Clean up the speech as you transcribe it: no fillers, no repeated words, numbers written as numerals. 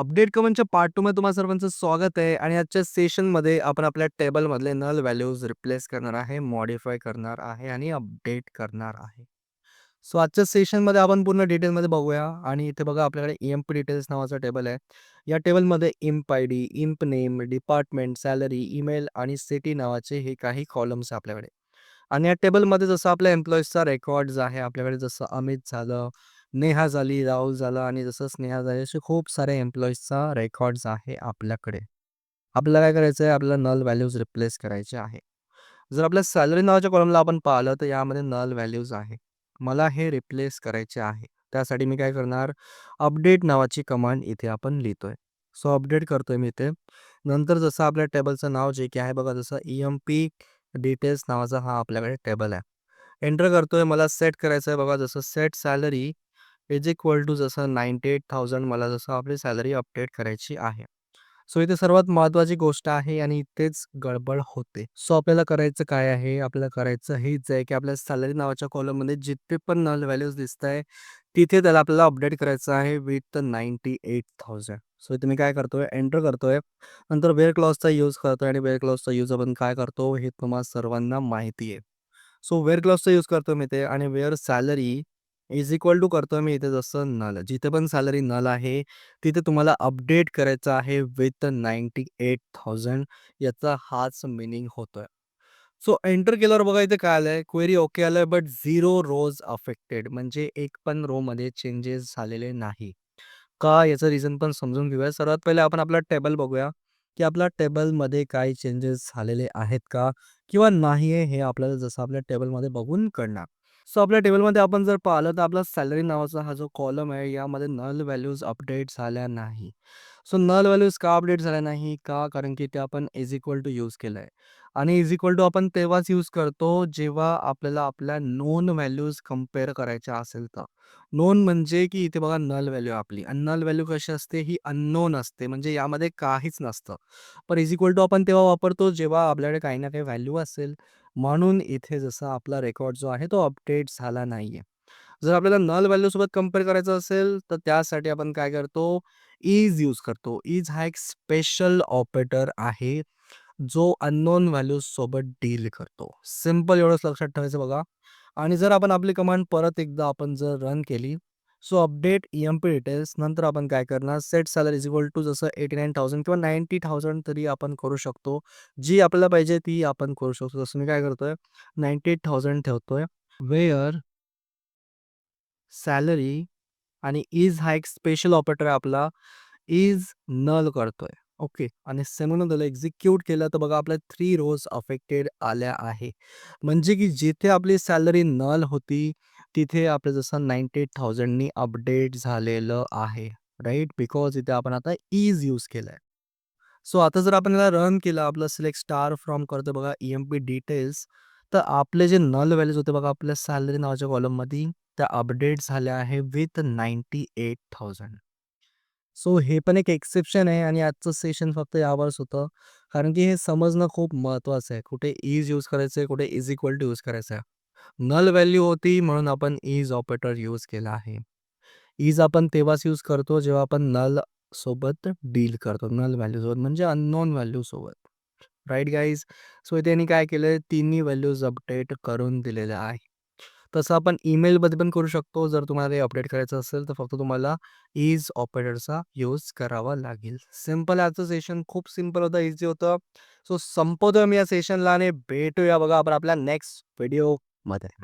Update कमांडच्या part 2 मध्ये तुम्हा सर्वांचं स्वागत आहे आणि आजच्या सेशनमध्ये आपण आपल्या टेबलमधले नल व्हॅल्यूज रिप्लेस करणार आहे, मॉडिफाय करणार आहे आणि अपडेट करणार आहे. सो आजच्या सेशनमध्ये आपण पूर्ण डिटेलमध्ये बघूया आणि इथे बघा आपल्याकडे EMP डिटेल्स नावाचा टेबल आहे. या टेबलमध्ये IMP ID, IMP name, department, salary, email आणि सिटी नावाचे हे काही कॉलम्स आहे आपल्याकडे. आणि या टेबलमध्ये जसं आपल्या एम्प्लॉईजचा रेकॉर्ड्स आहे आपल्याकडे जसं अमित झालं, नेहा झाली, राहुल झाला आणि जसं स्नेहा झाली असे खूप सारे एम्प्लॉईजचा रेकॉर्ड्स आहे आपल्याकडे. आपल्याला काय करायचं आहे आपल्याला नल व्हॅल्यूज रिप्लेस करायचे आहे. जर आपल्या सॅलरी नावाच्या कॉलमला आपण पाहिलं तर यामध्ये नल व्हॅल्यूज आहे. मला हे रिप्लेस करायचे आहे. त्यासाठी मी काय करणार अपडेट नावाची कमांड इथे आपण लिहितोय. सो अपडेट करतोय मी इथे. नंतर जसं आपल्या टेबलचं नाव जे की आहे बघा जसं EMP डिटेल्स नावाचा हा आपल्याकडे टेबल आहे. एंटर करतोय मला सेट करायचं आहे बघा जसं set salary is equal to जसं 98,000 मला जसं आपली सॅलरी अपडेट करायची आहे. सो इथे सर्वात महत्त्वाची गोष्ट आहे आणि इथेच गडबड होते. सो आपल्याला करायचं काय आहे? आपल्याला करायचं हेच आहे, की आपल्या सॅलरी नावाच्या कॉलममध्ये जिथे पण नल व्हॅल्यूज दिसताय, तिथे त्याला आपल्याला अपडेट करायचं आहे विथ 98,000. सो इथे मी काय करतोय? एंटर करतोय. नंतर वेअर क्लॉजचा यूज करतोय आणि वेअर क्लॉजचा यूज आपण काय करतो? हे तुम्हा सर्वांना माहिती आहे. सो वेअर क्लॉजचा यूज करतो मी इथे आणि where salary is equal to करतोय मी इथे जसं नल. जिथे पण सॅलरी नल आहे, तिथे तुम्हाला अपडेट करायचं आहे विथ 98,000 याचा हाच मीनिंग होतोय. सो एंटर केल्यावर बघा इथे काय आलंय, क्वेरी ओके आलंय, बट 0 रोज अफेक्टेड म्हणजे एक पण रोमध्ये चेंजेस झालेले नाही. का याचं रिझन पण समजून घेऊया. सर्वात पहिले आपण आपला टेबल बघूया, की आपल्या टेबलमध्ये काही चेंजेस झालेले आहेत का? किंवा नाही आहे हे आपल्याला जसं आपल्या टेबलमध्ये बघून कळणार. सो आपल्या टेबलमध्ये आपण जर पाहिलं तर आपला सॅलरी नावाचा हा जो कॉलम आहे यामध्ये नल व्हॅल्यूज अपडेट झाल्या नाही. सो नल व्हॅल्यूज का अपडेट झाल्या नाही? का? कारण की ते आपण इज इक्वल टू यूज केलं आहे. आणि इज इक्वल टू आपण तेव्हाच यूज करतो जेव्हा आपल्याला आपल्या नोन व्हॅल्यूज कंपेअर करायच्या असेल तर. नोन म्हणजे की इथे बघा नल व्हॅल्यू आपली आणि नल व्हॅल्यू कशी असते ही अननोन असते म्हणजे यामध्ये काहीच नसतं. पण इज इक्वल टू आपण तेव्हा वापरतो जेव्हा आपल्याकडे काही ना काही व्हॅल्यू असेल. म्हणून इथे जसा आपला रेकॉर्ड जो आहे तो अपडेट झाला नाहीये. जर आपल्याला नल व्हॅल्यू सोबत कंपेअर करायचं असेल तर त्यासाठी आपण काय करतो इज यूज करतो. इज हा एक स्पेशल ऑपरेटर आहे जो अननोन व्हॅल्यूज सोबत डील करतो. सिंपल एवढंच लक्षात ठेवायचं बघा. आणि जर आपण आपली कमांड परत एकदा आपण जर रन केली, सो अपडेट EMP डिटेल्स नंतर आपण काय करणार set salary is equal to जसं 89,000 किंवा 90,000 तरी आपण करू शकतो. जी आपल्याला पाहिजे ती आपण करू शकतो. जसं मी काय करतोय 98,000 ठेवतोय. वेअर सॅलरी आणि इज हा एक स्पेशल ऑपरेटर आहे आपला. इज नल करतोय. ओके. आणि सेमिनल एक्झिक्यूट केलं तर बघा आपल्या 3 रोज अफेक्टेड आल्या आहे. म्हणजे की जिथे आपली सॅलरी नल होती, तिथे आपलं जसं 98,000 नी अपडेट झालेलं आहे. राइट? बिकॉज इथे आपण आता इज यूज केलंय. सो आता जर आपण याला रन केलं, आपलं सिलेक्ट स्टार फ्रॉम करतो बघा EMP डिटेल्स, तर आपले जे नल व्हॅल्यूज होते बघा आपल्या सॅलरी नावाच्या कॉलममध्ये, त्या अपडेट झाल्या आहे विथ 98,000. सो हे पण एक एक्सेप्शन आहे आणि आजचं सेशन फक्त यावरच होतं. कारण की हे समजणं खूप महत्त्वाचं आहे. कुठे इज यूज करायचं आहे, कुठे इज इक्वल टू यूज करायचं आहे. नल व्हॅल्यू होती म्हणून आपण इज ऑपरेटर यूज केला आहे. इज आपण तेव्हाच यूज करतो जेव्हा आपण नल सोबत डील करतो. नल व्हॅल्यूसोबत म्हणजे अननोन व्हॅल्यू सोबत. Right guys? सो त्यांनी काय केलंय तिन्ही व्हॅल्यूज अपडेट करून दिलेल्या आहे. तसं आपण ईमेलमध्ये पण करू शकतो. जर तुम्हाला काही अपडेट करायचं असेल तर फक्त तुम्हाला इज ऑपरेटरचा यूज करावा लागेल. सिंपल आजचं सेशन खूप सिंपल होतं, इझी होतं. सो संपवतोय मी या सेशनला आणि भेटूया बघा आपण आपल्या नेक्स्ट व्हिडिओमध्ये.